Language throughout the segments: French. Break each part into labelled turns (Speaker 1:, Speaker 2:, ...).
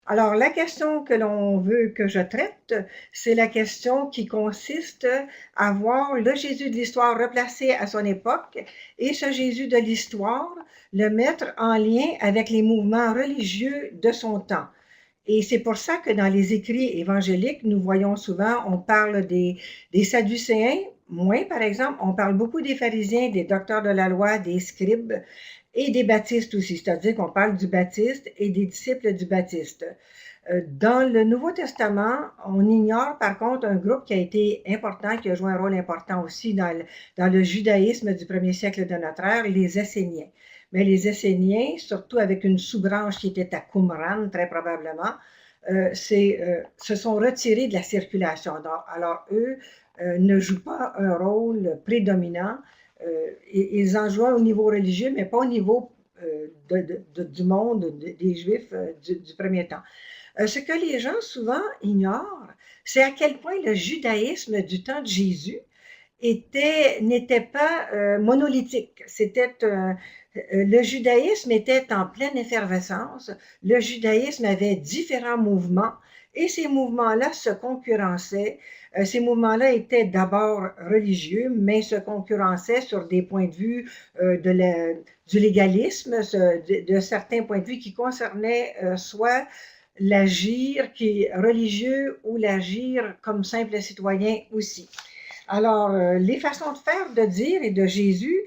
Speaker 1: Alors, la question que l'on veut que je traite, c'est la question qui consiste à voir le Jésus de l'histoire replacé à son époque et ce Jésus de l'histoire, le mettre en lien avec les mouvements religieux de son temps. Et c'est pour ça que dans les écrits évangéliques, nous voyons souvent, on parle des Sadducéens, moins par exemple, on parle beaucoup des pharisiens, des docteurs de la loi, des scribes et des baptistes aussi, c'est-à-dire qu'on parle du baptiste et des disciples du baptiste. Dans le Nouveau Testament, on ignore par contre un groupe qui a été important, qui a joué un rôle important aussi dans le judaïsme du premier siècle de notre ère, les Esséniens. Mais les Esséniens, surtout avec une sous-branche qui était à Qumran, très probablement, se sont retirés de la circulation. Alors eux ne jouent pas un rôle prédominant. Ils en jouent au niveau religieux, mais pas au niveau du monde des Juifs du premier temps. Ce que les gens souvent ignorent, c'est à quel point le judaïsme du temps de Jésus n'était pas monolithique. Le judaïsme était en pleine effervescence. Le judaïsme avait différents mouvements et ces mouvements-là se concurrençaient. Ces mouvements-là étaient d'abord religieux, mais se concurrençaient sur des points de vue du légalisme, de certains points de vue qui concernaient soit l'agir qui est religieux ou l'agir comme simple citoyen aussi. Alors, les façons de faire, de dire et de Jésus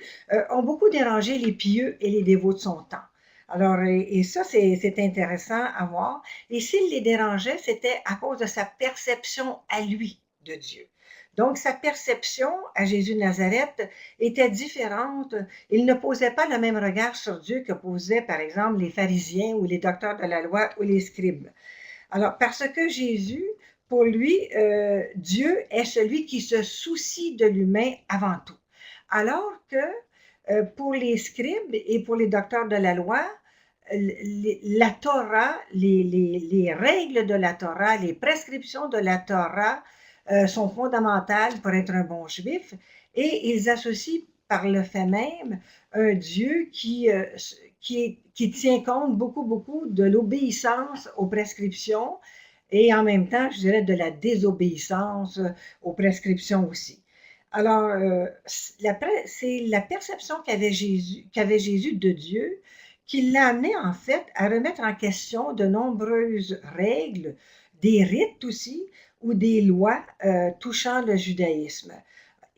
Speaker 1: ont beaucoup dérangé les pieux et les dévots de son temps. Alors, et ça, c'est intéressant à voir. Et s'il les dérangeait, c'était à cause de sa perception à lui de Dieu. Donc, sa perception à Jésus de Nazareth était différente. Il ne posait pas le même regard sur Dieu que posaient, par exemple, les pharisiens ou les docteurs de la loi ou les scribes. Alors, parce que Jésus, pour lui, Dieu est celui qui se soucie de l'humain avant tout. Alors que pour les scribes et pour les docteurs de la loi, la Torah, les règles de la Torah, les prescriptions de la Torah sont fondamentales pour être un bon juif et ils associent par le fait même un Dieu qui tient compte beaucoup de l'obéissance aux prescriptions et en même temps, je dirais, de la désobéissance aux prescriptions aussi. Alors, c'est la perception qu'avait Jésus de Dieu qui l'a amené en fait à remettre en question de nombreuses règles, des rites aussi, ou des lois touchant le judaïsme.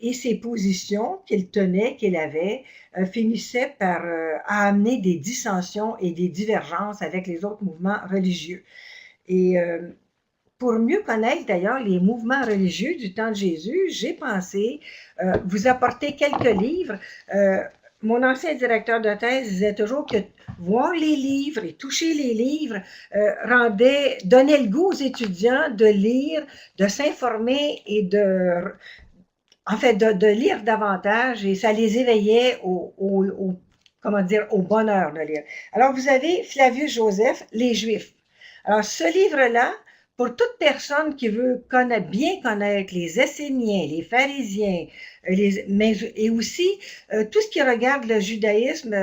Speaker 1: Et ces positions qu'il tenait, qu'il avait, finissaient par amener des dissensions et des divergences avec les autres mouvements religieux. Et pour mieux connaître d'ailleurs les mouvements religieux du temps de Jésus, j'ai pensé vous apporter quelques livres. Mon ancien directeur de thèse disait toujours que voir les livres et toucher les livres donnait le goût aux étudiants de lire, de s'informer et de lire davantage et ça les éveillait au bonheur de lire. Alors, vous avez Flavius Joseph, Les Juifs. Alors, ce livre-là, pour toute personne qui veut bien connaître les Esséniens, les pharisiens, et aussi tout ce qui regarde le judaïsme,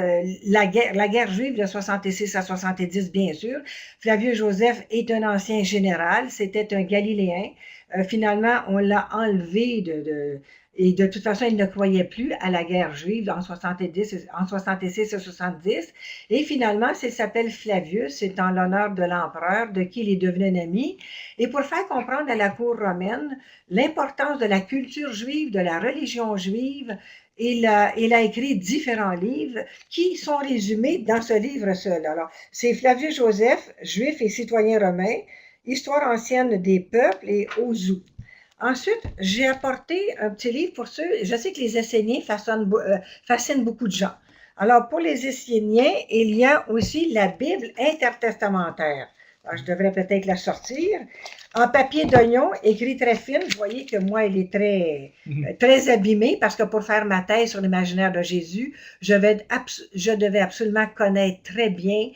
Speaker 1: la guerre juive de 66 à 70, bien sûr. Flavius Joseph est un ancien général, c'était un Galiléen. Finalement, on l'a enlevé et de toute façon, il ne croyait plus à la guerre juive en 66 et 70. Et finalement, il s'appelle Flavius, c'est en l'honneur de l'empereur, de qui il est devenu un ami. Et pour faire comprendre à la cour romaine l'importance de la culture juive, de la religion juive, il a écrit différents livres qui sont résumés dans ce livre seul. Alors, c'est Flavius Joseph, juif et citoyen romain, Histoire ancienne des peuples et Ozu. Ensuite, j'ai apporté un petit livre pour ceux, je sais que les Esséniens fascinent beaucoup de gens. Alors, pour les Esséniens, il y a aussi la Bible intertestamentaire. Alors, je devrais peut-être la sortir. En papier d'oignon, écrit très fine. Vous voyez que moi, elle est très abîmée parce que pour faire ma thèse sur l'imaginaire de Jésus, je devais absolument connaître très bien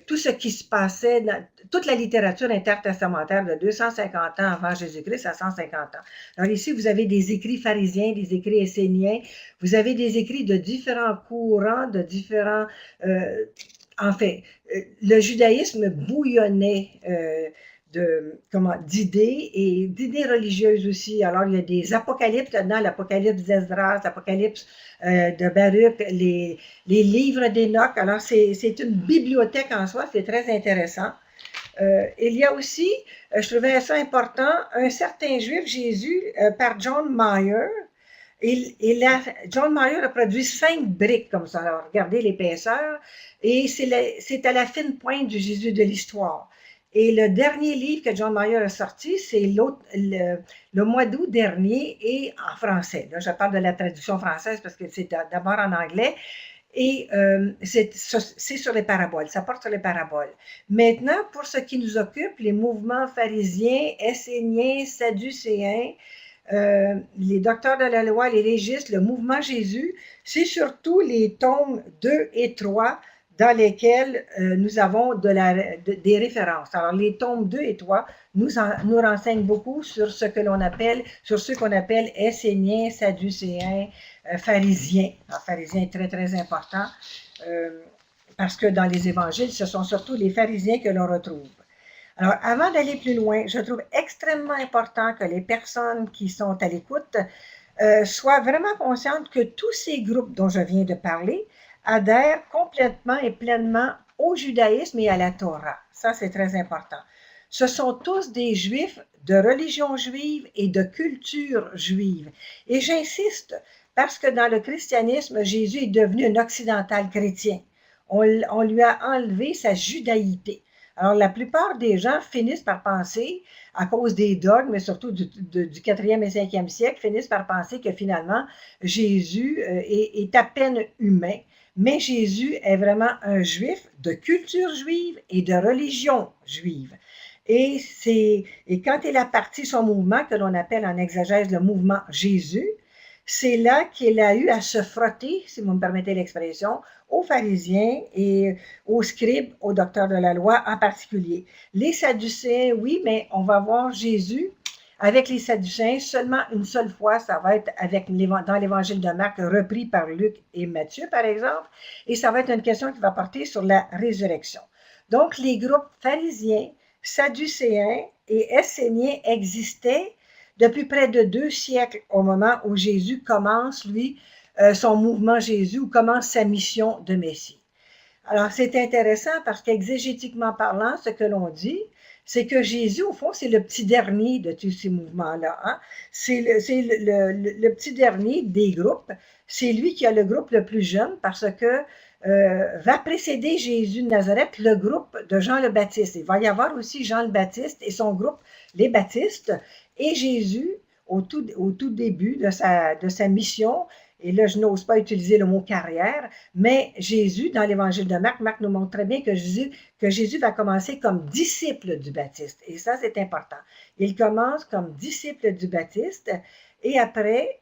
Speaker 1: tout ce qui se passait dans toute la littérature intertestamentaire de 250 ans avant Jésus-Christ à 150 ans. Alors ici, vous avez des écrits pharisiens, des écrits esséniens, vous avez des écrits de différents courants, de différents en fait, le judaïsme bouillonnait d'idées et d'idées religieuses aussi. Alors, il y a des apocalypses dedans, l'apocalypse d'Esdras, l'apocalypse de Baruch, les livres d'Enoch. Alors, c'est une bibliothèque en soi, c'est très intéressant. Il y a aussi, je trouvais ça important, un certain juif, Jésus, par John Mayer. John Mayer a produit 5 briques comme ça. Alors, regardez l'épaisseur. Et c'est à la fine pointe du Jésus de l'histoire. Et le dernier livre que John Mayer a sorti, c'est le mois d'août dernier et en français. Là, je parle de la traduction française parce que c'est d'abord en anglais. Et c'est sur les paraboles, ça porte sur les paraboles. Maintenant, pour ce qui nous occupe, les mouvements pharisiens, esséniens, sadducéens, les docteurs de la loi, les légistes, le mouvement Jésus, c'est surtout les tomes 2 et 3 dans lesquels nous avons des références. Alors, les tomes 2 et 3 nous renseignent beaucoup sur ceux qu'on appelle esséniens, sadducéens, pharisiens. Alors, pharisiens est très, très important parce que dans les évangiles, ce sont surtout les pharisiens que l'on retrouve. Alors, avant d'aller plus loin, je trouve extrêmement important que les personnes qui sont à l'écoute soient vraiment conscientes que tous ces groupes dont je viens de parler adhèrent complètement et pleinement au judaïsme et à la Torah. Ça, c'est très important. Ce sont tous des juifs de religion juive et de culture juive. Et j'insiste, parce que dans le christianisme, Jésus est devenu un occidental chrétien. On lui a enlevé sa judaïté. Alors, la plupart des gens finissent par penser, à cause des dogmes, mais surtout du 4e et 5e siècle, finissent par penser que finalement, Jésus est à peine humain. Mais Jésus est vraiment un juif de culture juive et de religion juive. Et quand il a parti son mouvement, que l'on appelle en exagèse le mouvement Jésus, c'est là qu'il a eu à se frotter, si vous me permettez l'expression, aux pharisiens et aux scribes, aux docteurs de la loi en particulier. Les sadducéens, oui, mais on va voir Jésus avec les sadducéens seulement une seule fois, ça va être dans l'évangile de Marc, repris par Luc et Matthieu, par exemple, et ça va être une question qui va porter sur la résurrection. Donc, les groupes pharisiens, sadducéens et esséniens existaient depuis près de 2 siècles au moment où Jésus commence, lui, son mouvement Jésus, ou commence sa mission de Messie. Alors, c'est intéressant parce qu'exégétiquement parlant, ce que l'on dit, c'est que Jésus, au fond, c'est le petit dernier de tous ces mouvements-là. Hein? C'est le petit dernier des groupes. C'est lui qui a le groupe le plus jeune parce que va précéder Jésus de Nazareth le groupe de Jean le Baptiste. Il va y avoir aussi Jean le Baptiste et son groupe, les Baptistes, et Jésus, au tout début de sa mission. Et là, je n'ose pas utiliser le mot carrière, mais Jésus, dans l'évangile de Marc, Marc nous montre très bien que Jésus va commencer comme disciple du Baptiste. Et ça, c'est important. Il commence comme disciple du Baptiste et après,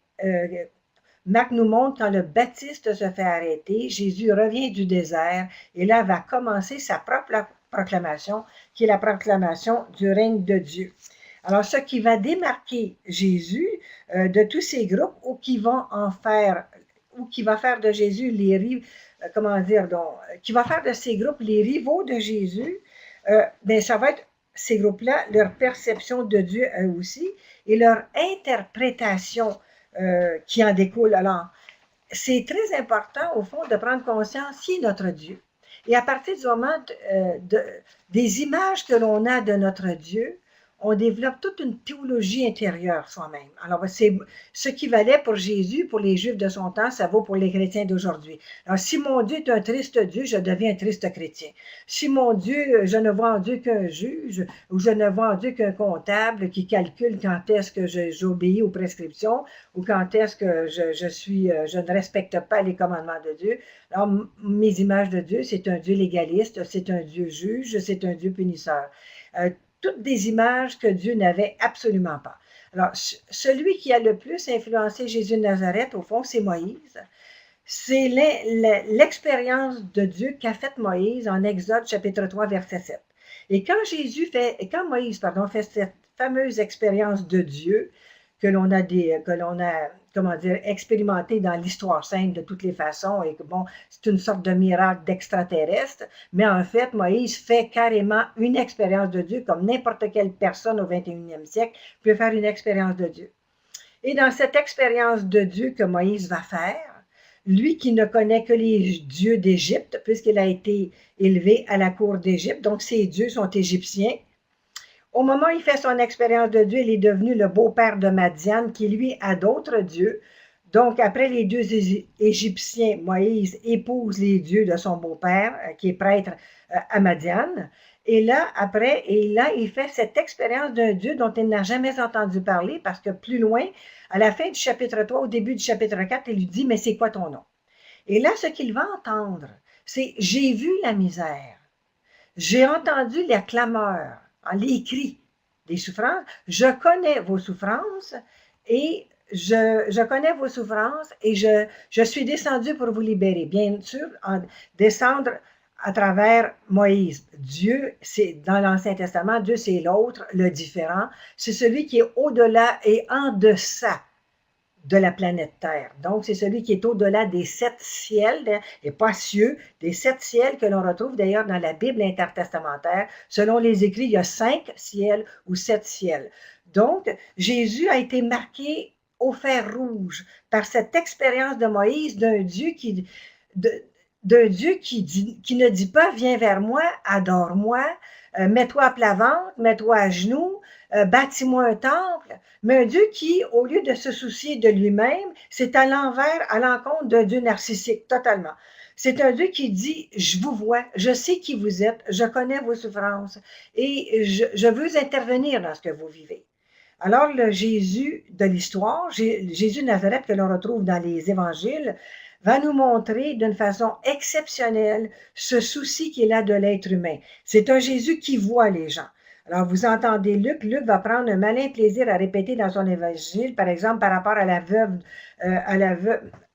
Speaker 1: Marc nous montre quand le Baptiste se fait arrêter, Jésus revient du désert et là va commencer sa propre proclamation, qui est la proclamation du règne de Dieu. Alors, ce qui va démarquer Jésus de tous ces groupes ou qui va faire de Jésus qui va faire de ces groupes les rivaux de Jésus, ça va être ces groupes-là, leur perception de Dieu eux aussi et leur interprétation qui en découle. Alors, c'est très important, au fond, de prendre conscience qui est notre Dieu. Et à partir du moment des images que l'on a de notre Dieu, on développe toute une théologie intérieure soi-même. Alors, c'est ce qui valait pour Jésus, pour les Juifs de son temps, ça vaut pour les chrétiens d'aujourd'hui. Alors, si mon Dieu est un triste Dieu, je deviens un triste chrétien. Si mon Dieu, je ne vois en Dieu qu'un juge, ou je ne vois en Dieu qu'un comptable qui calcule quand est-ce que j'obéis aux prescriptions, ou quand est-ce que je ne respecte pas les commandements de Dieu. Alors, mes images de Dieu, c'est un Dieu légaliste, c'est un Dieu juge, c'est un Dieu punisseur. Toutes des images que Dieu n'avait absolument pas. Alors, celui qui a le plus influencé Jésus de Nazareth, au fond, c'est Moïse. C'est l'expérience de Dieu qu'a faite Moïse en Exode chapitre 3, verset 7. Et quand Moïse fait cette fameuse expérience de Dieu, que l'on a, comment dire, expérimenté dans l'histoire sainte de toutes les façons, et que bon, c'est une sorte de miracle d'extraterrestre, mais en fait, Moïse fait carrément une expérience de Dieu, comme n'importe quelle personne au 21e siècle peut faire une expérience de Dieu. Et dans cette expérience de Dieu que Moïse va faire, lui qui ne connaît que les dieux d'Égypte, puisqu'il a été élevé à la cour d'Égypte, donc ses dieux sont égyptiens. Au moment où il fait son expérience de Dieu, il est devenu le beau-père de Madian, qui lui a d'autres dieux. Donc, après les dieux égyptiens, Moïse épouse les dieux de son beau-père, qui est prêtre à Madian. Et là, il fait cette expérience d'un Dieu dont il n'a jamais entendu parler, parce que plus loin, à la fin du chapitre 3, au début du chapitre 4, il lui dit, mais c'est quoi ton nom? Et là, ce qu'il va entendre, c'est, j'ai vu la misère, j'ai entendu la clameur, les cris des souffrances, je connais vos souffrances et je connais vos souffrances et je suis descendu pour vous libérer. Bien sûr, descendre à travers Moïse. Dieu, c'est dans l'Ancien Testament, Dieu c'est l'autre, le différent. C'est celui qui est au-delà et en deçà de la planète Terre. Donc, c'est celui qui est au-delà des 7 ciels, et pas cieux, des 7 ciels que l'on retrouve d'ailleurs dans la Bible intertestamentaire. Selon les écrits, il y a 5 ciels ou 7 ciels. Donc, Jésus a été marqué au fer rouge par cette expérience de Moïse d'un Dieu qui ne dit pas « Viens vers moi, adore-moi, mets-toi à plat ventre, mets-toi à genoux, bâtis-moi un temple », mais un Dieu qui, au lieu de se soucier de lui-même, c'est à l'envers, à l'encontre d'un Dieu narcissique, totalement. C'est un Dieu qui dit « Je vous vois, je sais qui vous êtes, je connais vos souffrances et je veux intervenir dans ce que vous vivez ». Alors, le Jésus de l'histoire, Jésus de Nazareth que l'on retrouve dans les évangiles, va nous montrer d'une façon exceptionnelle ce souci qu'il a de l'être humain. C'est un Jésus qui voit les gens. Alors, vous entendez Luc va prendre un malin plaisir à répéter dans son évangile, par exemple, par rapport à la veuve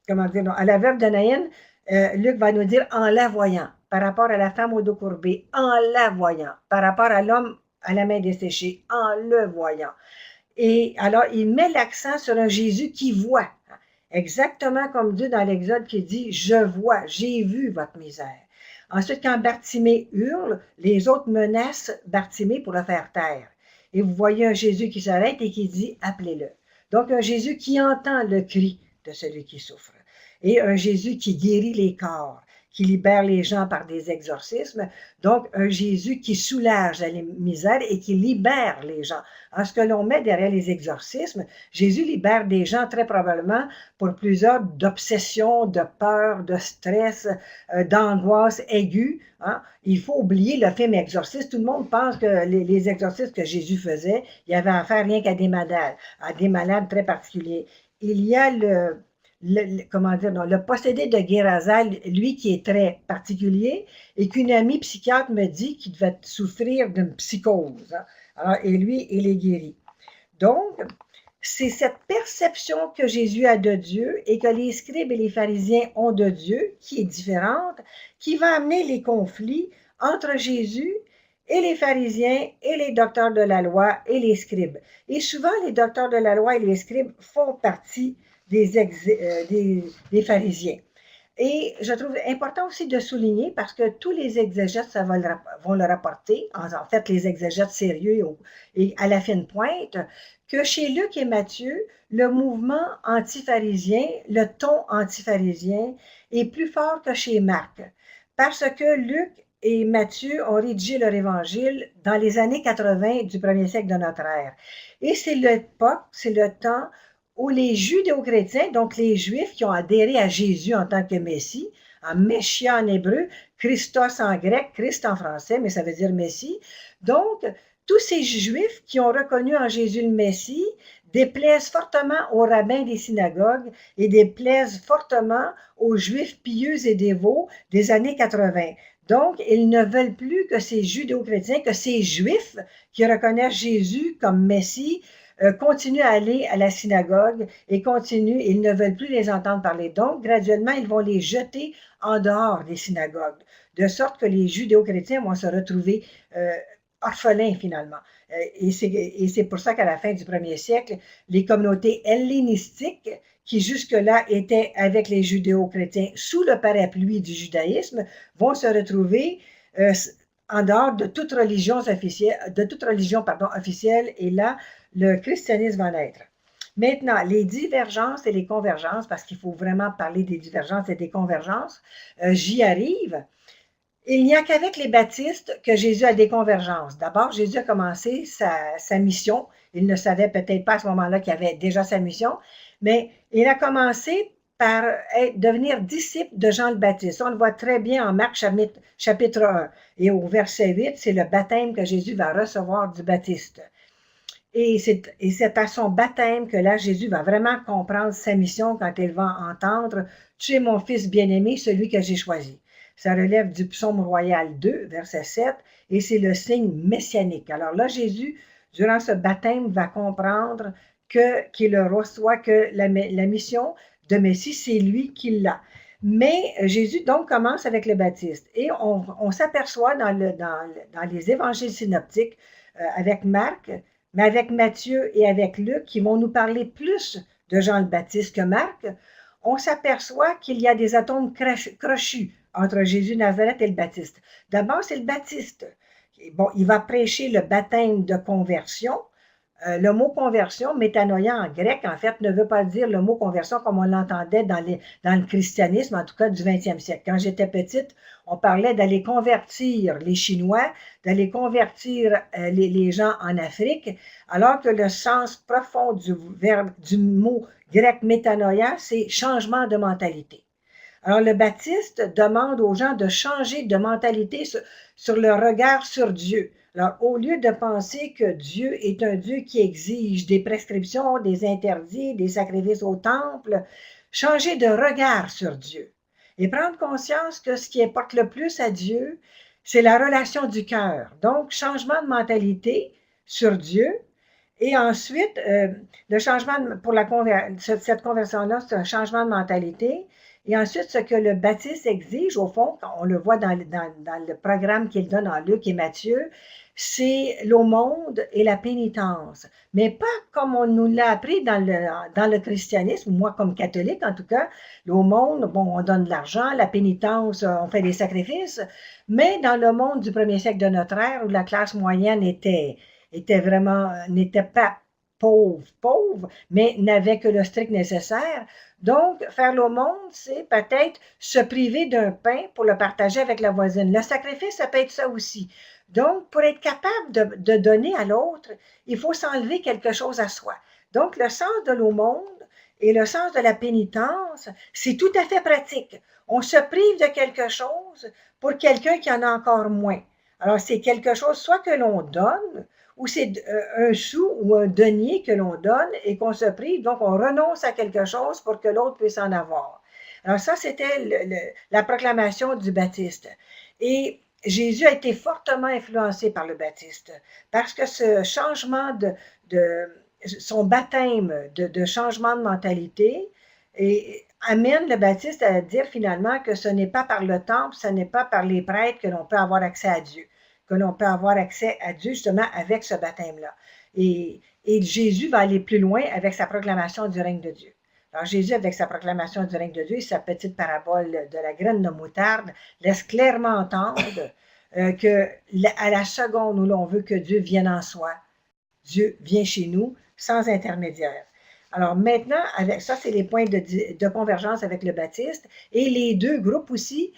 Speaker 1: de Naïn, Luc va nous dire « en la voyant », par rapport à la femme au dos courbé, « en la voyant », par rapport à l'homme à la main desséchée, « en le voyant ». Et alors, il met l'accent sur un Jésus qui voit, exactement comme Dieu dans l'Exode qui dit « je vois, j'ai vu votre misère ». Ensuite, quand Bartimée hurle, les autres menacent Bartimée pour le faire taire. Et vous voyez un Jésus qui s'arrête et qui dit « appelez-le ». Donc, un Jésus qui entend le cri de celui qui souffre. Et un Jésus qui guérit les corps, qui libère les gens par des exorcismes. Donc, un Jésus qui soulage la misère et qui libère les gens. En ce que l'on met derrière les exorcismes, Jésus libère des gens très probablement pour plusieurs d'obsessions, de peur, de stress, d'angoisse aiguë. Hein. Il faut oublier le film Exorciste. Tout le monde pense que les exorcismes que Jésus faisait, il y avait affaire rien qu'à des malades très particuliers. Il y a le possédé de Guérasa, lui qui est très particulier, et qu'une amie psychiatre me dit qu'il devait souffrir d'une psychose. Hein. Alors, et lui, il est guéri. Donc, c'est cette perception que Jésus a de Dieu et que les scribes et les pharisiens ont de Dieu, qui est différente, qui va amener les conflits entre Jésus et les pharisiens et les docteurs de la loi et les scribes. Et souvent, les docteurs de la loi et les scribes font partie des pharisiens. Et je trouve important aussi de souligner, parce que tous les exégètes vont le rapporter, en fait les exégètes sérieux et à la fine pointe, que chez Luc et Matthieu, le mouvement antipharisien, le ton antipharisien est plus fort que chez Marc, parce que Luc et Matthieu ont rédigé leur évangile dans les années 80 du premier siècle de notre ère. Et c'est l'époque, c'est le temps où les judéo-chrétiens, donc les Juifs qui ont adhéré à Jésus en tant que Messie, en Messia en hébreu, Christos en grec, Christ en français, mais ça veut dire Messie. Donc, tous ces Juifs qui ont reconnu en Jésus le Messie déplaisent fortement aux rabbins des synagogues et déplaisent fortement aux Juifs pieux et dévots des années 80. Donc, ils ne veulent plus que ces judéo-chrétiens, que ces Juifs qui reconnaissent Jésus comme Messie, continuent à aller à la synagogue et ils ne veulent plus les entendre parler. Donc, graduellement, ils vont les jeter en dehors des synagogues, de sorte que les judéo-chrétiens vont se retrouver orphelins finalement. Et c'est pour ça qu'à la fin du 1er siècle, les communautés hellénistiques, qui jusque-là étaient avec les judéo-chrétiens sous le parapluie du judaïsme, vont se retrouver en dehors de toute religion officielle, et là, le christianisme va naître. Maintenant, les divergences et les convergences, parce qu'il faut vraiment parler des divergences et des convergences, j'y arrive. Il n'y a qu'avec les baptistes que Jésus a des convergences. D'abord, Jésus a commencé sa mission. Il ne savait peut-être pas à ce moment-là qu'il avait déjà sa mission, mais il a commencé par devenir disciple de Jean le Baptiste. On le voit très bien en Marc chapitre 1. Et au verset 8, c'est le baptême que Jésus va recevoir du Baptiste. Et c'est à son baptême que là, Jésus va vraiment comprendre sa mission quand il va entendre « Tu es mon fils bien-aimé, celui que j'ai choisi ». Ça relève du psaume royal 2, verset 7, et c'est le signe messianique. Alors là, Jésus, durant ce baptême, va comprendre qu'il reçoit que la mission de Messie, c'est lui qui l'a. Mais Jésus, donc, commence avec le baptiste. Et on s'aperçoit dans les évangiles synoptiques, avec Marc, mais avec Matthieu et avec Luc, qui vont nous parler plus de Jean le Baptiste que Marc, on s'aperçoit qu'il y a des atomes crochus entre Jésus Nazareth et le Baptiste. D'abord, c'est le Baptiste. Bon, il va prêcher le baptême de conversion. Le mot conversion, métanoïa en grec, en fait, ne veut pas dire le mot conversion comme on l'entendait dans le christianisme, en tout cas du 20e siècle. Quand j'étais petite, on parlait d'aller convertir les Chinois, d'aller convertir les gens en Afrique, alors que le sens profond du mot grec métanoïa, c'est changement de mentalité. Alors, le Baptiste demande aux gens de changer de mentalité sur le regard sur Dieu. Alors, au lieu de penser que Dieu est un Dieu qui exige des prescriptions, des interdits, des sacrifices au temple, changer de regard sur Dieu et prendre conscience que ce qui importe le plus à Dieu, c'est la relation du cœur. Donc, changement de mentalité sur Dieu. Et ensuite, le changement pour cette conversion-là, c'est un changement de mentalité. Et ensuite, ce que le Baptiste exige, au fond, on le voit dans le programme qu'il donne en Luc et Matthieu, c'est l'aumône et la pénitence. Mais pas comme on nous l'a appris dans le christianisme, moi comme catholique en tout cas, l'aumône, bon, on donne de l'argent, la pénitence, on fait des sacrifices, mais dans le monde du 1er siècle de notre ère, où la classe moyenne n'était pas pauvre, mais n'avait que le strict nécessaire. Donc, faire l'aumône, c'est peut-être se priver d'un pain pour le partager avec la voisine. Le sacrifice, ça peut être ça aussi. Donc, pour être capable de donner à l'autre, il faut s'enlever quelque chose à soi. Donc, le sens de l'aumône et le sens de la pénitence, c'est tout à fait pratique. On se prive de quelque chose pour quelqu'un qui en a encore moins. Alors, c'est quelque chose soit que l'on donne, ou c'est un sou ou un denier que l'on donne et qu'on se prive, donc on renonce à quelque chose pour que l'autre puisse en avoir. Alors ça, c'était la proclamation du Baptiste. Et Jésus a été fortement influencé par le Baptiste, parce que ce changement son baptême de changement de mentalité amène le Baptiste à dire finalement que ce n'est pas par le temple, ce n'est pas par les prêtres que l'on peut avoir accès à Dieu, que l'on peut avoir accès à Dieu justement avec ce baptême-là. Et Jésus va aller plus loin avec sa proclamation du règne de Dieu. Alors Jésus, avec sa proclamation du règne de Dieu, sa petite parabole de la graine de moutarde, laisse clairement entendre que à la seconde où l'on veut que Dieu vienne en soi, Dieu vient chez nous sans intermédiaire. Alors maintenant, avec ça, c'est les points de convergence avec le Baptiste. Et les deux groupes aussi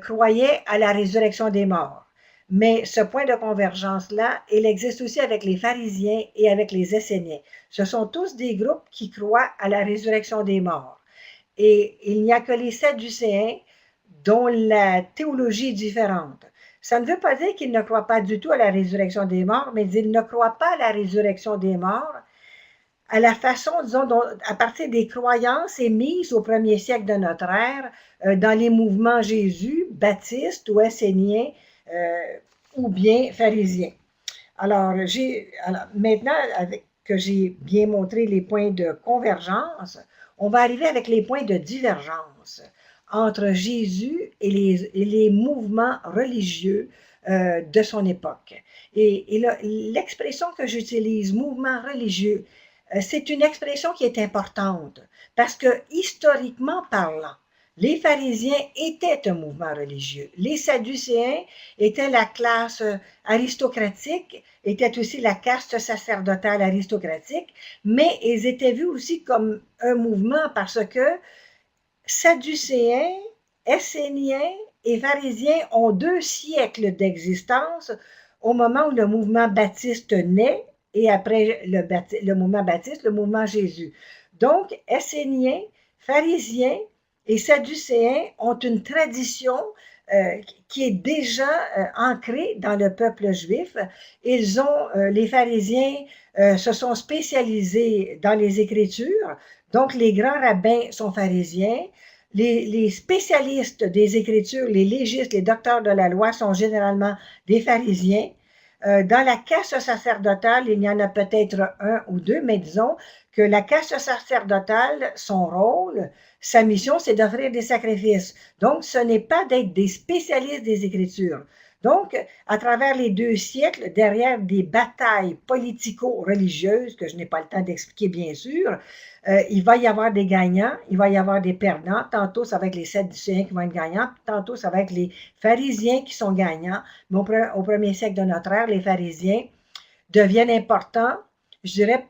Speaker 1: croyaient à la résurrection des morts. Mais ce point de convergence-là, il existe aussi avec les pharisiens et avec les Esséniens. Ce sont tous des groupes qui croient à la résurrection des morts. Et il n'y a que les Sadducéens dont la théologie est différente. Ça ne veut pas dire qu'ils ne croient pas du tout à la résurrection des morts, mais ils ne croient pas à la résurrection des morts à la façon, disons, à partir des croyances émises au 1er siècle de notre ère dans les mouvements Jésus, baptistes ou esséniens, ou bien pharisiens. Alors, maintenant, que j'ai bien montré les points de convergence, on va arriver avec les points de divergence entre Jésus et les mouvements religieux de son époque. Et l'expression que j'utilise, mouvement religieux, c'est une expression qui est importante parce que historiquement parlant, les pharisiens étaient un mouvement religieux. Les sadducéens étaient la classe aristocratique, étaient aussi la caste sacerdotale aristocratique, mais ils étaient vus aussi comme un mouvement parce que sadducéens, esséniens et pharisiens ont 2 siècles d'existence au moment où le mouvement baptiste naît et après le mouvement baptiste, le mouvement Jésus. Donc, esséniens, pharisiens et sadducéens ont une tradition qui est déjà ancrée dans le peuple juif. Les pharisiens se sont spécialisés dans les Écritures, donc les grands rabbins sont pharisiens. Les spécialistes des Écritures, les légistes, les docteurs de la loi sont généralement des pharisiens. Dans la caste sacerdotale, il y en a peut-être un ou deux, mais disons que la caste sacerdotale, son rôle, sa mission, c'est d'offrir des sacrifices. Donc, ce n'est pas d'être des spécialistes des Écritures. Donc, à travers les 2 siècles, derrière des batailles politico-religieuses, que je n'ai pas le temps d'expliquer bien sûr, il va y avoir des gagnants, il va y avoir des perdants. Tantôt, ça va être les Sadducéens qui vont être gagnants, tantôt, ça va être les pharisiens qui sont gagnants. Mais au premier siècle de notre ère, les pharisiens deviennent importants, je dirais,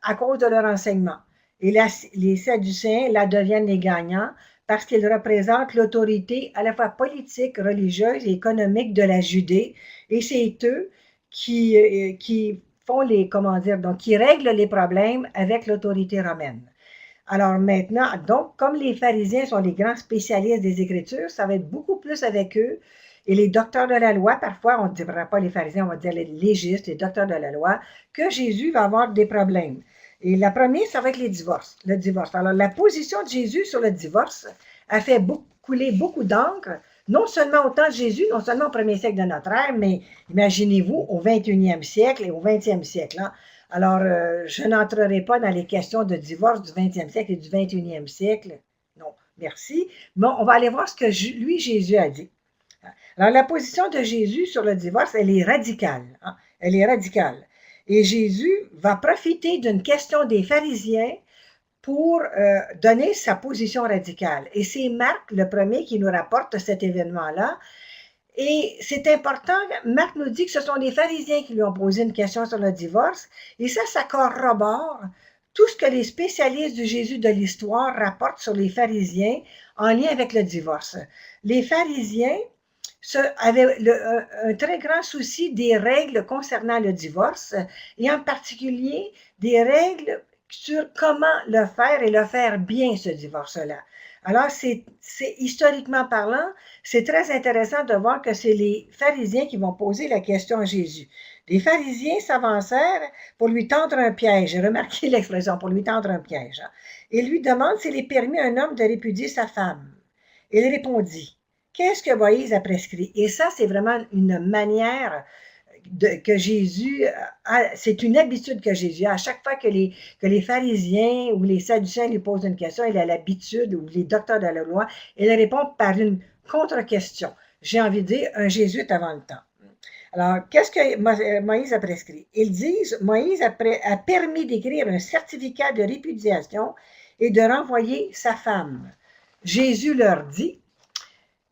Speaker 1: à cause de leur enseignement. Et les Sadducéens, là, deviennent les gagnants parce qu'ils représentent l'autorité à la fois politique, religieuse et économique de la Judée. Et c'est eux qui font qui règlent les problèmes avec l'autorité romaine. Alors maintenant, donc, comme les pharisiens sont les grands spécialistes des Écritures, ça va être beaucoup plus avec eux. Et les docteurs de la loi, parfois, on ne dira pas les pharisiens, on va dire les légistes, les docteurs de la loi, que Jésus va avoir des problèmes. Et la première, ça va être le divorce. Alors, la position de Jésus sur le divorce a fait couler beaucoup d'encre, non seulement au temps de Jésus, non seulement au premier siècle de notre ère, mais imaginez-vous au 21e siècle et au 20e siècle. Hein? Alors, je n'entrerai pas dans les questions de divorce du 20e siècle et du 21e siècle. Non, merci. Mais on va aller voir ce que lui, Jésus, a dit. Alors, la position de Jésus sur le divorce, elle est radicale. Hein? Elle est radicale. Et Jésus va profiter d'une question des pharisiens pour donner sa position radicale. Et c'est Marc, le premier, qui nous rapporte cet événement-là. Et c'est important, Marc nous dit que ce sont les pharisiens qui lui ont posé une question sur le divorce. Et ça corrobore tout ce que les spécialistes du Jésus de l'histoire rapportent sur les pharisiens en lien avec le divorce. Les pharisiens avaient un très grand souci des règles concernant le divorce, et en particulier des règles sur comment le faire et le faire bien, ce divorce-là. Alors, c'est historiquement parlant, c'est très intéressant de voir que c'est les pharisiens qui vont poser la question à Jésus. Les pharisiens s'avancèrent pour lui tendre un piège. J'ai remarqué l'expression, pour lui tendre un piège. Hein. Et lui demande s'il est permis à un homme de répudier sa femme. Il répondit, qu'est-ce que Moïse a prescrit? Et ça, c'est vraiment une manière que Jésus a, c'est une habitude que Jésus a. À chaque fois que les pharisiens ou les sadducéens lui posent une question, il a l'habitude, ou les docteurs de la loi, il répond par une contre-question. J'ai envie de dire, un jésuite avant le temps. Alors, qu'est-ce que Moïse a prescrit? Ils disent, Moïse a permis d'écrire un certificat de répudiation et de renvoyer sa femme. Jésus leur dit,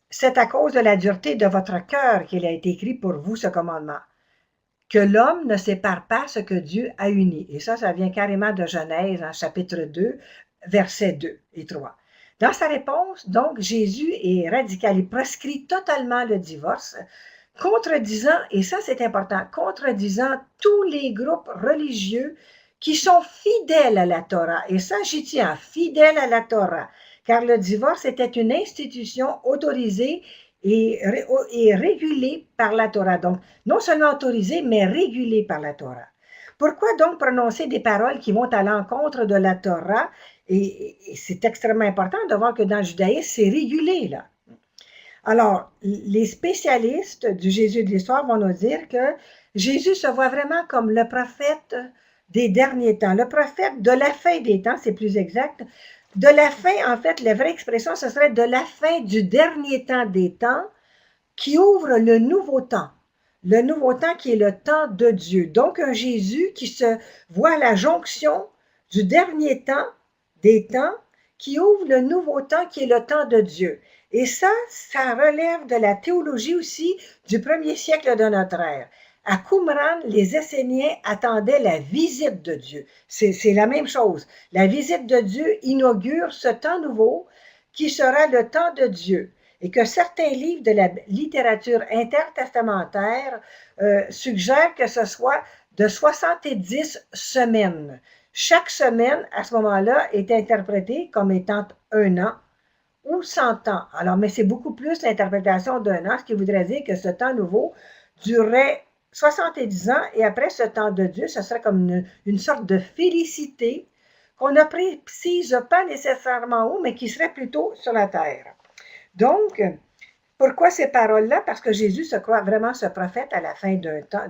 Speaker 1: c'est à cause de la dureté de votre cœur qu'il a été écrit pour vous ce commandement, que l'homme ne sépare pas ce que Dieu a uni. Et ça vient carrément de Genèse, en chapitre 2, versets 2 et 3. Dans sa réponse, donc, Jésus est radical, il prescrit totalement le divorce, contredisant, et ça c'est important, contredisant tous les groupes religieux qui sont fidèles à la Torah. Et ça, j'y tiens, fidèles à la Torah, car le divorce était une institution autorisée et régulée par la Torah. Donc, non seulement autorisée, mais régulée par la Torah. Pourquoi donc prononcer des paroles qui vont à l'encontre de la Torah? Et c'est extrêmement important de voir que dans le judaïsme, c'est régulé, là. Alors, les spécialistes du Jésus de l'histoire vont nous dire que Jésus se voit vraiment comme le prophète des derniers temps, le prophète de la fin des temps, c'est plus exact. De la fin, en fait, la vraie expression, ce serait de la fin du dernier temps des temps qui ouvre le nouveau temps. Le nouveau temps qui est le temps de Dieu. Donc, un Jésus qui se voit à la jonction du dernier temps, des temps, qui ouvre le nouveau temps qui est le temps de Dieu. Et ça relève de la théologie aussi du 1er siècle de notre ère. À Qumran, les Esséniens attendaient la visite de Dieu. C'est la même chose. La visite de Dieu inaugure ce temps nouveau qui sera le temps de Dieu. Et que certains livres de la littérature intertestamentaire suggèrent que ce soit de 70 semaines. Chaque semaine, à ce moment-là, est interprétée comme étant un an ou 100 ans. Alors, mais c'est beaucoup plus l'interprétation d'un an, ce qui voudrait dire que ce temps nouveau durerait 70 ans, et après ce temps de Dieu, ce serait comme une sorte de félicité qu'on ne précise pas nécessairement où, mais qui serait plutôt sur la terre. Donc, pourquoi ces paroles-là? Parce que Jésus se croit vraiment ce prophète à la fin d'un temps,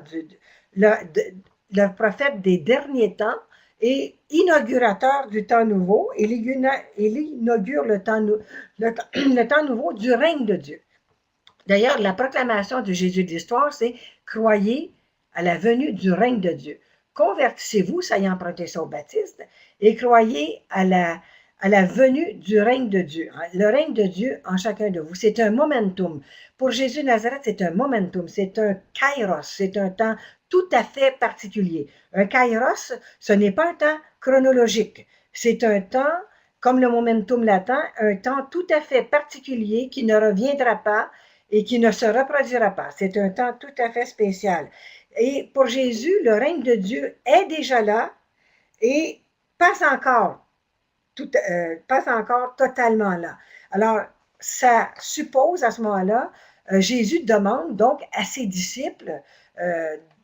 Speaker 1: le prophète des derniers temps et inaugurateur du temps nouveau, et il inaugure le temps nouveau du règne de Dieu. D'ailleurs, la proclamation du Jésus de l'histoire, c'est « Croyez à la venue du règne de Dieu. Convertissez-vous, ça y est emprunté ça au baptiste, et croyez à la venue du règne de Dieu. Le règne de Dieu en chacun de vous. C'est un momentum. Pour Jésus de Nazareth, c'est un momentum, c'est un kairos, c'est un temps tout à fait particulier. Un kairos, ce n'est pas un temps chronologique. C'est un temps, comme le momentum latin, un temps tout à fait particulier qui ne reviendra pas et qui ne se reproduira pas. C'est un temps tout à fait spécial. Et pour Jésus, le règne de Dieu est déjà là et pas encore totalement là. Alors, ça suppose à ce moment-là, Jésus demande donc à ses disciples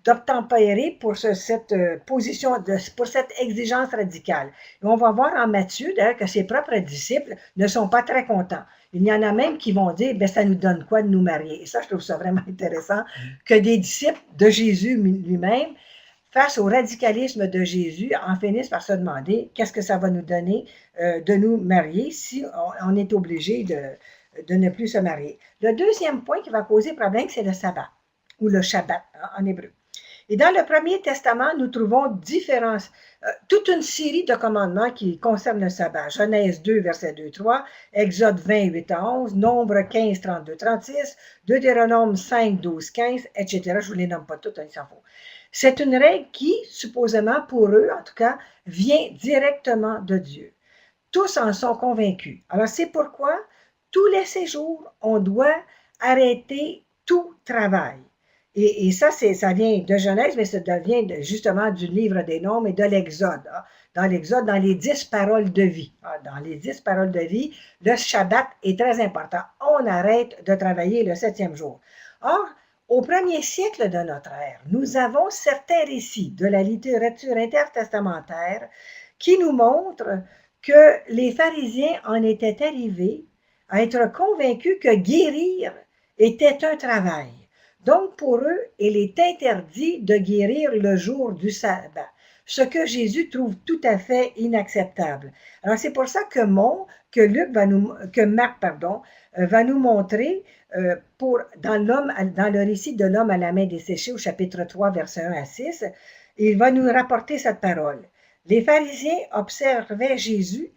Speaker 1: d'obtempérer pour cette position, pour cette exigence radicale. Et on va voir en Matthieu d'ailleurs que ses propres disciples ne sont pas très contents. Il y en a même qui vont dire, ben ça nous donne quoi de nous marier? Et ça, je trouve ça vraiment intéressant, que des disciples de Jésus lui-même, face au radicalisme de Jésus, en finissent par se demander qu'est-ce que ça va nous donner de nous marier si on est obligé de ne plus se marier. Le deuxième point qui va poser problème, c'est le sabbat, ou le Shabbat en hébreu. Et dans le Premier Testament, nous trouvons toute une série de commandements qui concernent le sabbat. Genèse 2, verset 2, 3, Exode 20, 8 à 11, Nombre 15, 32, 36, Deutéronome 5, 12, 15, etc. Je ne vous les nomme pas toutes, il s'en faut. C'est une règle qui, supposément pour eux, en tout cas, vient directement de Dieu. Tous en sont convaincus. Alors, c'est pourquoi, tous les séjours, on doit arrêter tout travail. Et ça vient de Genèse, mais ça vient justement du livre des Nombres et de l'Exode. Dans l'Exode, dans les 10 paroles de vie. Dans les 10 paroles de vie, le Shabbat est très important. On arrête de travailler le 7e jour. Or, au 1er siècle de notre ère, nous avons certains récits de la littérature intertestamentaire qui nous montrent que les pharisiens en étaient arrivés à être convaincus que guérir était un travail. Donc, pour eux, il est interdit de guérir le jour du sabbat, ce que Jésus trouve tout à fait inacceptable. Alors, c'est pour ça que Marc va nous montrer dans le récit de l'homme à la main desséchée au chapitre 3, versets 1 à 6, il va nous rapporter cette parole. Les pharisiens observaient Jésus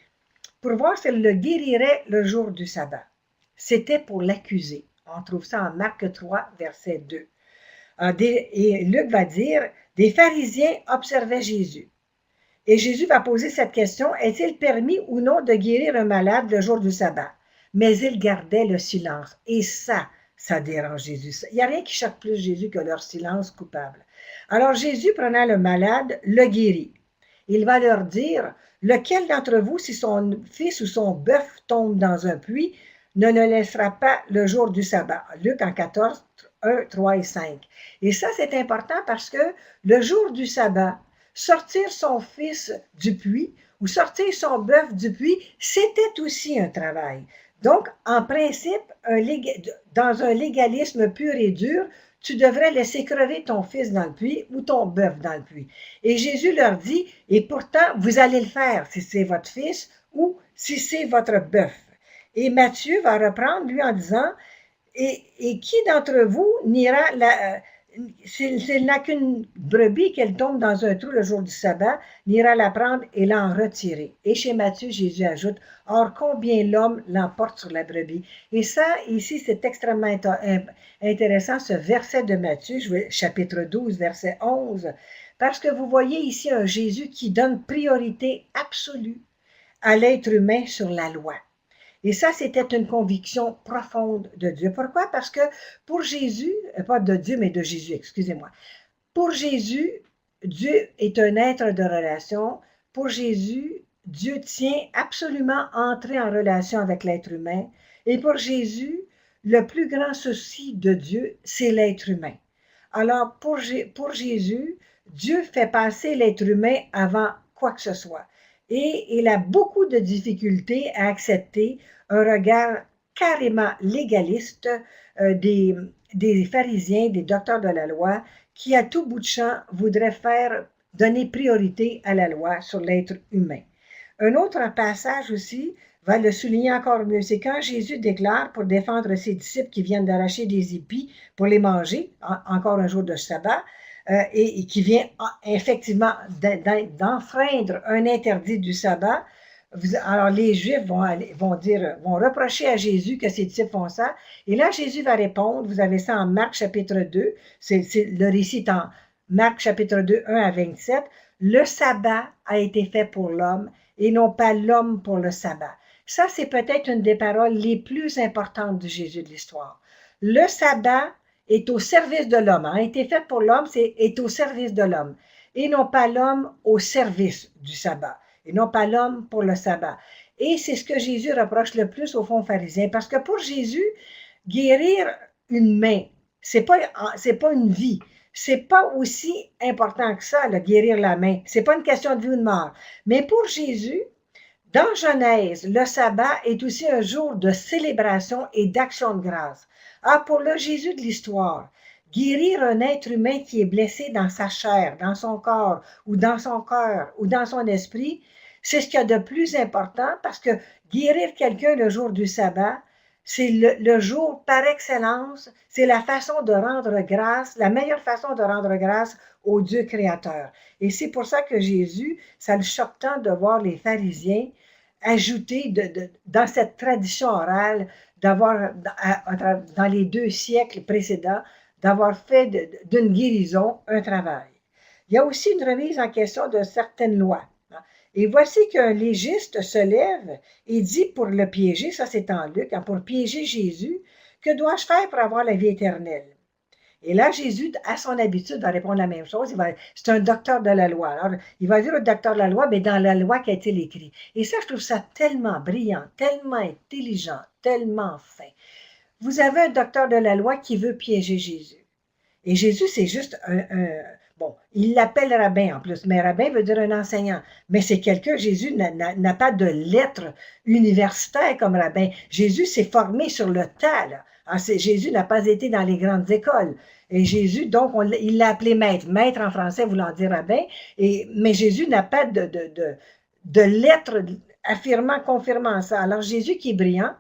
Speaker 1: pour voir s'il le guérirait le jour du sabbat. C'était pour l'accuser. On trouve ça en Marc 3, verset 2. Et Luc va dire, des pharisiens observaient Jésus. Et Jésus va poser cette question, est-il permis ou non de guérir un malade le jour du sabbat? Mais ils gardaient le silence. Et ça dérange Jésus. Il n'y a rien qui choque plus Jésus que leur silence coupable. Alors Jésus, prenant le malade, le guérit. Il va leur dire, lequel d'entre vous, si son fils ou son bœuf tombe dans un puits, ne le laissera pas le jour du sabbat. Luc en 14, 1, 3 et 5. Et ça, c'est important parce que le jour du sabbat, sortir son fils du puits ou sortir son bœuf du puits, c'était aussi un travail. Donc, en principe, dans un légalisme pur et dur, tu devrais laisser crever ton fils dans le puits ou ton bœuf dans le puits. Et Jésus leur dit, et pourtant, vous allez le faire si c'est votre fils ou si c'est votre bœuf. Et Matthieu va reprendre, lui, en disant, Et qui d'entre vous n'ira s'il n'a qu'une brebis qu'elle tombe dans un trou le jour du sabbat, n'ira la prendre et l'en retirer. Et chez Matthieu, Jésus ajoute, or combien l'homme l'emporte sur la brebis. Et ça, ici, c'est extrêmement intéressant, ce verset de Matthieu, chapitre 12, verset 11, parce que vous voyez ici un Jésus qui donne priorité absolue à l'être humain sur la loi. Et ça, c'était une conviction profonde de Dieu. Pourquoi? Parce que pour Jésus, pas de Dieu, mais de Jésus, excusez-moi. Pour Jésus, Dieu est un être de relation. Pour Jésus, Dieu tient absolument à entrer en relation avec l'être humain. Et pour Jésus, le plus grand souci de Dieu, c'est l'être humain. Alors, pour Jésus, Dieu fait passer l'être humain avant quoi que ce soit. Et il a beaucoup de difficultés à accepter un regard carrément légaliste des pharisiens, des docteurs de la loi, qui à tout bout de champ voudraient donner priorité à la loi sur l'être humain. Un autre passage aussi va le souligner encore mieux, c'est quand Jésus déclare pour défendre ses disciples qui viennent d'arracher des épis pour les manger, encore un jour de sabbat, et qui vient effectivement d'enfreindre un interdit du sabbat. Alors les Juifs vont reprocher à Jésus que ses disciples font ça. Et là, Jésus va répondre, vous avez ça en Marc chapitre 2, le récit en Marc chapitre 2, 1 à 27, le sabbat a été fait pour l'homme et non pas l'homme pour le sabbat. Ça, c'est peut-être une des paroles les plus importantes de Jésus de l'histoire. Le sabbat est au service de l'homme, a été fait pour l'homme, est au service de l'homme, et non pas l'homme au service du sabbat, et non pas l'homme pour le sabbat. Et c'est ce que Jésus reproche le plus aux pharisiens, parce que pour Jésus, guérir une main, c'est pas une vie, c'est pas aussi important que ça, guérir la main, c'est pas une question de vie ou de mort. Mais pour Jésus, dans Genèse, le sabbat est aussi un jour de célébration et d'action de grâce. Ah, pour le Jésus de l'histoire, guérir un être humain qui est blessé dans sa chair, dans son corps, ou dans son cœur, ou dans son esprit, c'est ce qu'il y a de plus important parce que guérir quelqu'un le jour du sabbat, c'est le jour par excellence, c'est la façon de rendre grâce, la meilleure façon de rendre grâce au Dieu créateur. Et c'est pour ça que Jésus, ça le choque tant de voir les pharisiens ajouter dans cette tradition orale d'avoir, dans les 2 siècles précédents, d'avoir fait d'une guérison un travail. Il y a aussi une remise en question de certaines lois. Et voici qu'un légiste se lève et dit pour le piéger, ça c'est en Luc, pour piéger Jésus, que dois-je faire pour avoir la vie éternelle? Et là, Jésus, à son habitude, va répondre la même chose. C'est un docteur de la loi. Alors, il va dire au docteur de la loi, mais dans la loi qu'a-t-il écrit? Et ça, je trouve ça tellement brillant, tellement intelligent, tellement fin. Vous avez un docteur de la loi qui veut piéger Jésus. Et Jésus, c'est juste bon, il l'appelle rabbin en plus, mais rabbin veut dire un enseignant. Mais c'est quelqu'un, Jésus n'a pas de lettres universitaires comme rabbin. Jésus s'est formé sur le tas, là. Alors, Jésus n'a pas été dans les grandes écoles. Et Jésus, donc, il l'a appelé maître. Maître en français voulant dire rabbin. Mais Jésus n'a pas de lettres confirmant ça. Alors, Jésus, qui est brillant,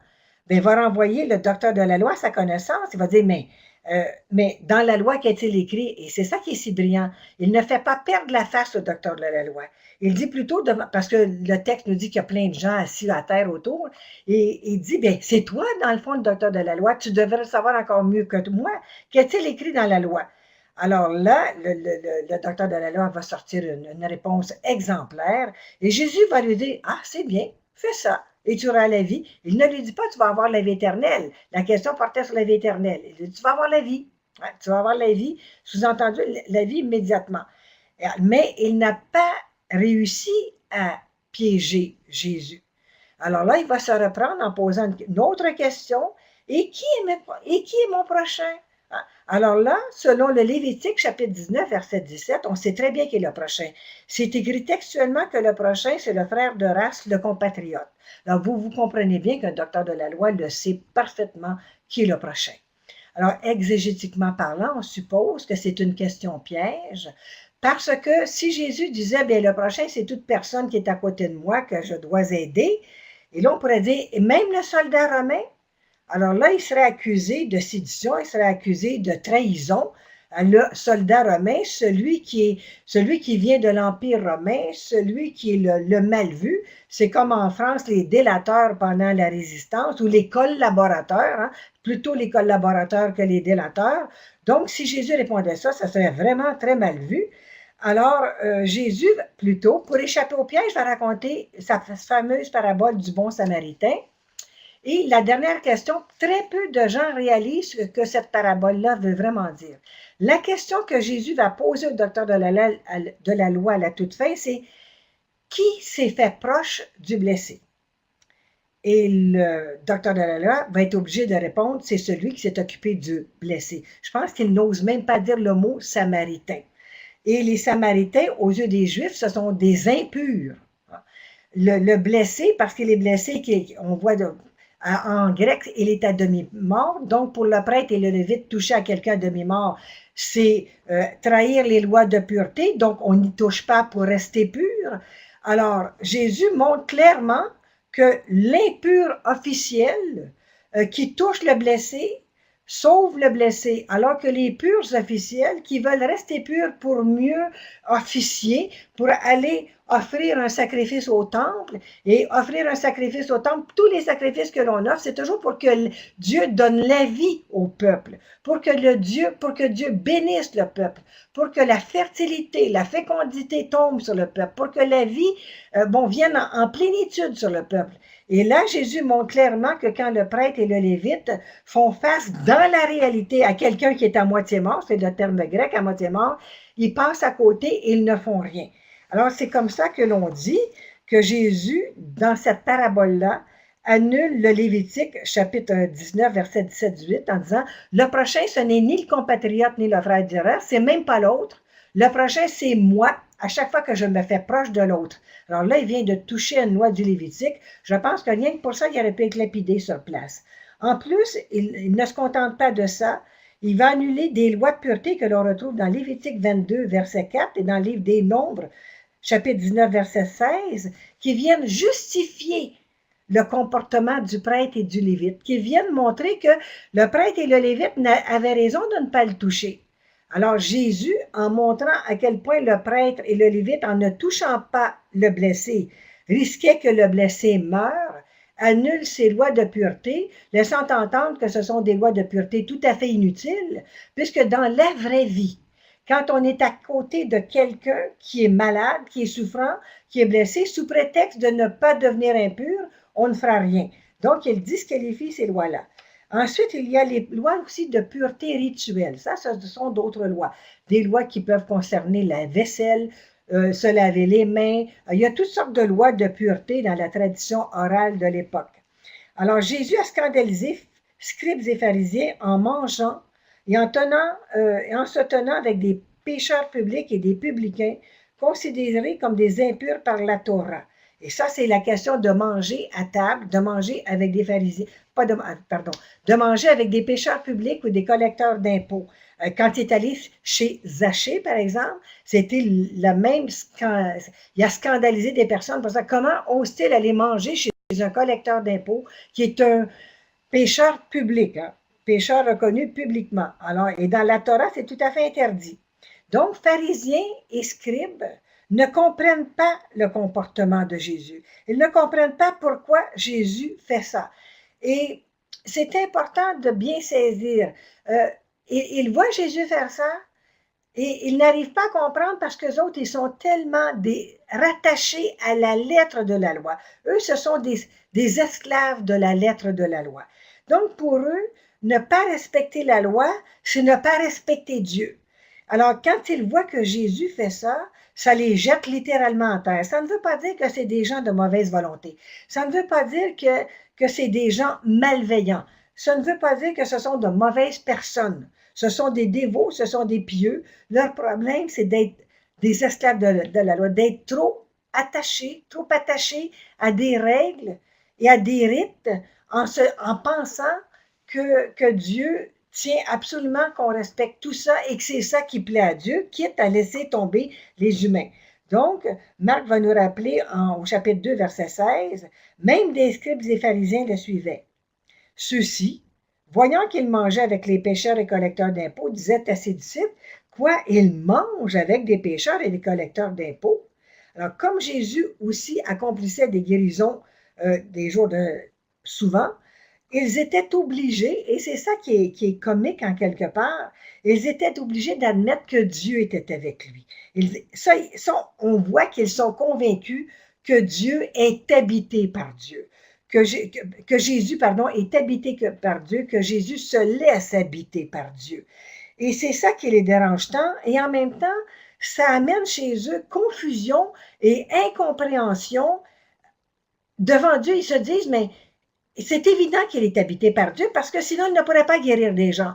Speaker 1: ben, va renvoyer le docteur de la loi à sa connaissance. Il va dire, mais dans la loi qu'a-t-il écrit? Et c'est ça qui est si brillant. Il ne fait pas perdre la face au docteur de la loi. Il dit plutôt, parce que le texte nous dit qu'il y a plein de gens assis à terre autour, et il dit, bien, c'est toi, dans le fond, le docteur de la loi, tu devrais le savoir encore mieux que moi. Qu'a-t-il écrit dans la loi? Alors là, le docteur de la loi va sortir une réponse exemplaire, et Jésus va lui dire, ah, c'est bien, fais ça. Et tu auras la vie. Il ne lui dit pas, tu vas avoir la vie éternelle. La question portait sur la vie éternelle. Il dit, tu vas avoir la vie. Ouais, tu vas avoir la vie, sous-entendu, la vie immédiatement. Mais il n'a pas réussi à piéger Jésus. Alors là, il va se reprendre en posant une autre question. Et qui est mon prochain? Alors là, selon le Lévitique, chapitre 19, verset 17, on sait très bien qui est le prochain. C'est écrit textuellement que le prochain, c'est le frère de race, le compatriote. Alors, vous comprenez bien qu'un docteur de la loi le sait parfaitement qui est le prochain. Alors, exégétiquement parlant, on suppose que c'est une question piège, parce que si Jésus disait, bien, le prochain, c'est toute personne qui est à côté de moi que je dois aider, et là, on pourrait dire, et même le soldat romain, Alors là, il serait accusé de sédition, il serait accusé de trahison. Le soldat romain, celui qui vient de l'Empire romain, celui qui est le mal vu, c'est comme en France les délateurs pendant la Résistance ou les collaborateurs, hein, plutôt les collaborateurs que les délateurs. Donc, si Jésus répondait ça serait vraiment très mal vu. Alors, Jésus, plutôt, pour échapper au piège, va raconter sa fameuse parabole du bon samaritain. Et la dernière question, très peu de gens réalisent ce que cette parabole-là veut vraiment dire. La question que Jésus va poser au docteur de la loi à la toute fin, c'est qui s'est fait proche du blessé? Et le docteur de la loi va être obligé de répondre, c'est celui qui s'est occupé du blessé. Je pense qu'il n'ose même pas dire le mot samaritain. Et les Samaritains, aux yeux des Juifs, ce sont des impurs. Le blessé, parce qu'il est blessé, on voit en grec, il est à demi-mort. Donc, pour le prêtre et le lévite, toucher à quelqu'un à demi-mort, c'est trahir les lois de pureté. Donc, on n'y touche pas pour rester pur. Alors, Jésus montre clairement que l'impur officiel qui touche le blessé sauve le blessé, alors que les purs officiels qui veulent rester purs pour mieux officier, pour aller offrir un sacrifice au temple, et offrir un sacrifice au temple, tous les sacrifices que l'on offre, c'est toujours pour que Dieu donne la vie au peuple, pour que Dieu bénisse le peuple, pour que la fertilité, la fécondité tombe sur le peuple, pour que la vie vienne en plénitude sur le peuple. Et là, Jésus montre clairement que quand le prêtre et le lévite font face dans la réalité à quelqu'un qui est à moitié mort, c'est le terme grec, à moitié mort, ils passent à côté et ils ne font rien. Alors, c'est comme ça que l'on dit que Jésus, dans cette parabole-là, annule le Lévitique, chapitre 19, verset 17-18, en disant « Le prochain, ce n'est ni le compatriote ni le frère d'erreur, c'est même pas l'autre. Le prochain, c'est moi, à chaque fois que je me fais proche de l'autre. » Alors là, il vient de toucher une loi du Lévitique. Je pense que rien que pour ça, il aurait pu être lapidé sur place. En plus, il ne se contente pas de ça. Il va annuler des lois de pureté que l'on retrouve dans Lévitique 22, verset 4 et dans le livre des Nombres, chapitre 19, verset 16, qui viennent justifier le comportement du prêtre et du lévite, qui viennent montrer que le prêtre et le lévite avaient raison de ne pas le toucher. Alors Jésus, en montrant à quel point le prêtre et le lévite, en ne touchant pas le blessé, risquaient que le blessé meure, annule ces lois de pureté, laissant entendre que ce sont des lois de pureté tout à fait inutiles, puisque dans la vraie vie, quand on est à côté de quelqu'un qui est malade, qui est souffrant, qui est blessé, sous prétexte de ne pas devenir impur, on ne fera rien. Donc, il disqualifie ces lois-là. Ensuite, il y a les lois aussi de pureté rituelle. Ça, ce sont d'autres lois. Des lois qui peuvent concerner la vaisselle, se laver les mains. Il y a toutes sortes de lois de pureté dans la tradition orale de l'époque. Alors, Jésus a scandalisé scribes et pharisiens en mangeant et en se tenant avec des pécheurs publics et des publicains considérés comme des impurs par la Torah. Et ça, c'est la question de manger à table, de manger avec des pharisiens, de manger avec des pécheurs publics ou des collecteurs d'impôts. Quand il est allé chez Zachée, par exemple, c'était le même, il a scandalisé des personnes pour ça. Comment ose-t-il aller manger chez un collecteur d'impôts qui est un pécheur public, hein, pécheur reconnu publiquement. Alors, et dans la Torah, c'est tout à fait interdit. Donc, pharisiens et scribes ne comprennent pas le comportement de Jésus. Ils ne comprennent pas pourquoi Jésus fait ça. Et c'est important de bien saisir. Ils voient Jésus faire ça et ils n'arrivent pas à comprendre parce qu'eux autres, ils sont tellement rattachés à la lettre de la loi. Eux, ce sont des esclaves de la lettre de la loi. Donc, pour eux, ne pas respecter la loi, c'est ne pas respecter Dieu. Alors, quand ils voient que Jésus fait ça, ça les jette littéralement en terre. Ça ne veut pas dire que c'est des gens de mauvaise volonté. Ça ne veut pas dire que c'est des gens malveillants. Ça ne veut pas dire que ce sont de mauvaises personnes. Ce sont des dévots, ce sont des pieux. Leur problème, c'est d'être des esclaves de la loi, d'être trop attachés à des règles et à des rites en pensant que Dieu tient absolument qu'on respecte tout ça et que c'est ça qui plaît à Dieu, quitte à laisser tomber les humains. Donc, Marc va nous rappeler au chapitre 2, verset 16, même des scribes et pharisiens le suivaient. Ceux-ci, voyant qu'il mangeait avec les pécheurs et collecteurs d'impôts, disaient à ses disciples, quoi, il mange avec des pécheurs et des collecteurs d'impôts? Alors, comme Jésus aussi accomplissait des guérisons des jours de souvent, ils étaient obligés, et c'est ça qui est comique en quelque part, ils étaient obligés d'admettre que Dieu était avec lui. On voit qu'ils sont convaincus que Dieu est habité par Dieu, que Jésus, est habité par Dieu, que Jésus se laisse habiter par Dieu. Et c'est ça qui les dérange tant, et en même temps, ça amène chez eux confusion et incompréhension. Devant Dieu, ils se disent, mais c'est évident qu'il est habité par Dieu parce que sinon il ne pourrait pas guérir des gens.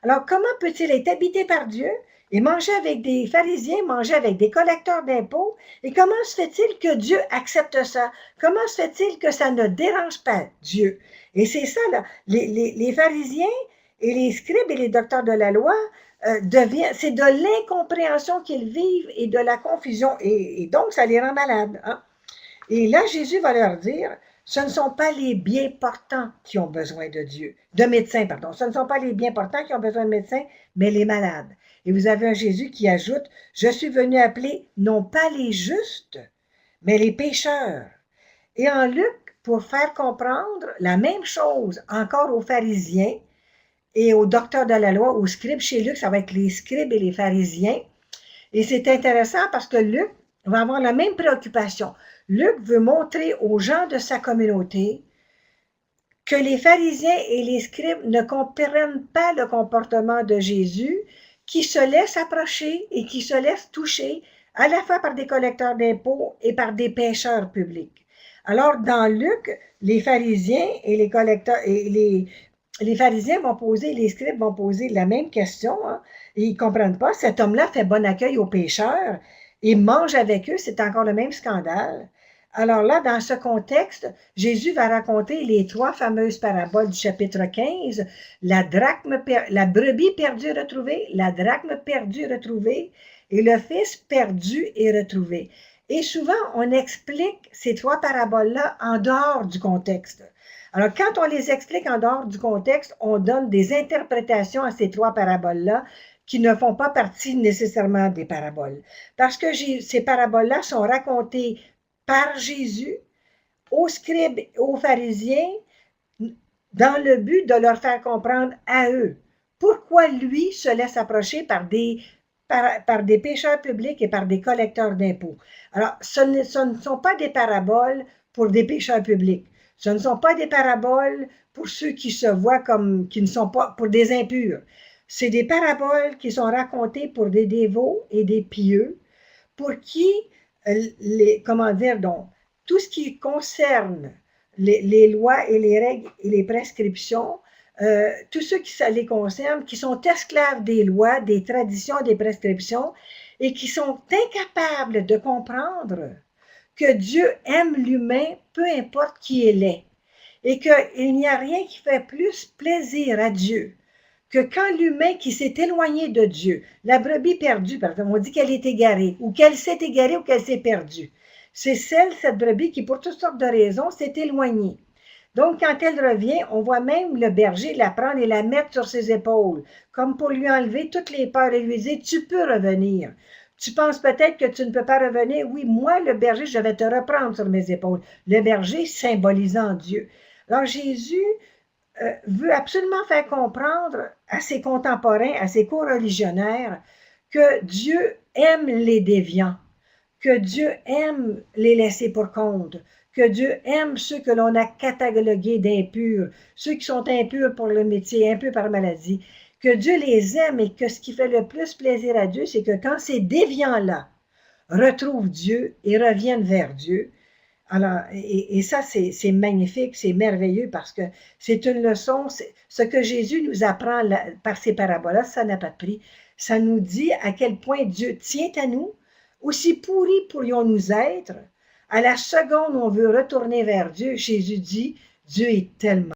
Speaker 1: Alors comment peut-il être habité par Dieu et manger avec des pharisiens, manger avec des collecteurs d'impôts? Et comment se fait-il que Dieu accepte ça? Comment se fait-il que ça ne dérange pas Dieu? Et c'est ça, là, les pharisiens et les scribes et les docteurs de la loi, c'est de l'incompréhension qu'ils vivent et de la confusion. Et donc, ça les rend malades. Hein? Et là, Jésus va leur dire, ce ne sont pas les bien portants qui ont besoin de médecins, pardon. Ce ne sont pas les bien portants qui ont besoin de médecins, mais les malades. Et vous avez un Jésus qui ajoute, je suis venu appeler non pas les justes, mais les pécheurs. Et en Luc, pour faire comprendre la même chose encore aux pharisiens et aux docteurs de la loi, aux scribes, chez Luc, ça va être les scribes et les pharisiens. Et c'est intéressant parce que Luc va avoir la même préoccupation. Luc veut montrer aux gens de sa communauté que les pharisiens et les scribes ne comprennent pas le comportement de Jésus, qui se laisse approcher et qui se laisse toucher à la fois par des collecteurs d'impôts et par des pécheurs publics. Alors, dans Luc, les pharisiens et les collecteurs et les pharisiens vont poser, les scribes vont poser la même question, hein, et ils ne comprennent pas. Cet homme-là fait bon accueil aux pécheurs et mange avec eux, c'est encore le même scandale. Alors là, dans ce contexte, Jésus va raconter les 3 fameuses paraboles du chapitre 15, la brebis perdue retrouvée, la drachme perdue retrouvée et le fils perdu et retrouvé. Et souvent, on explique ces 3 paraboles-là en dehors du contexte. Alors, quand on les explique en dehors du contexte, on donne des interprétations à ces 3 paraboles-là qui ne font pas partie nécessairement des paraboles. Parce que ces paraboles-là sont racontées par Jésus aux scribes, aux pharisiens, dans le but de leur faire comprendre à eux pourquoi lui se laisse approcher par des pécheurs publics et par des collecteurs d'impôts. Alors, ce ne sont pas des paraboles pour des pécheurs publics. Ce ne sont pas des paraboles pour ceux qui se voient comme, qui ne sont pas, pour des impurs. C'est des paraboles qui sont racontées pour des dévots et des pieux, pour qui, donc, tout ce qui concerne les lois et les règles et les prescriptions, tous ceux qui ça les concerne, qui sont esclaves des lois, des traditions, des prescriptions, et qui sont incapables de comprendre que Dieu aime l'humain, peu importe qui il est, et qu'il n'y a rien qui fait plus plaisir à Dieu que quand l'humain qui s'est éloigné de Dieu, la brebis perdue, par exemple, on dit qu'elle est égarée, ou qu'elle s'est égarée ou qu'elle s'est perdue. C'est cette brebis qui, pour toutes sortes de raisons, s'est éloignée. Donc, quand elle revient, on voit même le berger la prendre et la mettre sur ses épaules, comme pour lui enlever toutes les peurs et lui dire, tu peux revenir. Tu penses peut-être que tu ne peux pas revenir. Oui, moi, le berger, je vais te reprendre sur mes épaules. Le berger symbolisant Dieu. Alors, Jésus veut absolument faire comprendre à ses contemporains, à ses co-religionnaires, que Dieu aime les déviants, que Dieu aime les laissés pour compte, que Dieu aime ceux que l'on a catalogués d'impurs, ceux qui sont impurs pour le métier, impurs par maladie, que Dieu les aime et que ce qui fait le plus plaisir à Dieu, c'est que quand ces déviants-là retrouvent Dieu et reviennent vers Dieu, alors, et ça, c'est magnifique, c'est merveilleux parce que c'est une leçon. Ce que Jésus nous apprend par ces paraboles-là, ça n'a pas de prix. Ça nous dit à quel point Dieu tient à nous, aussi pourris pourrions-nous être. À la seconde où on veut retourner vers Dieu, Jésus dit, Dieu est tellement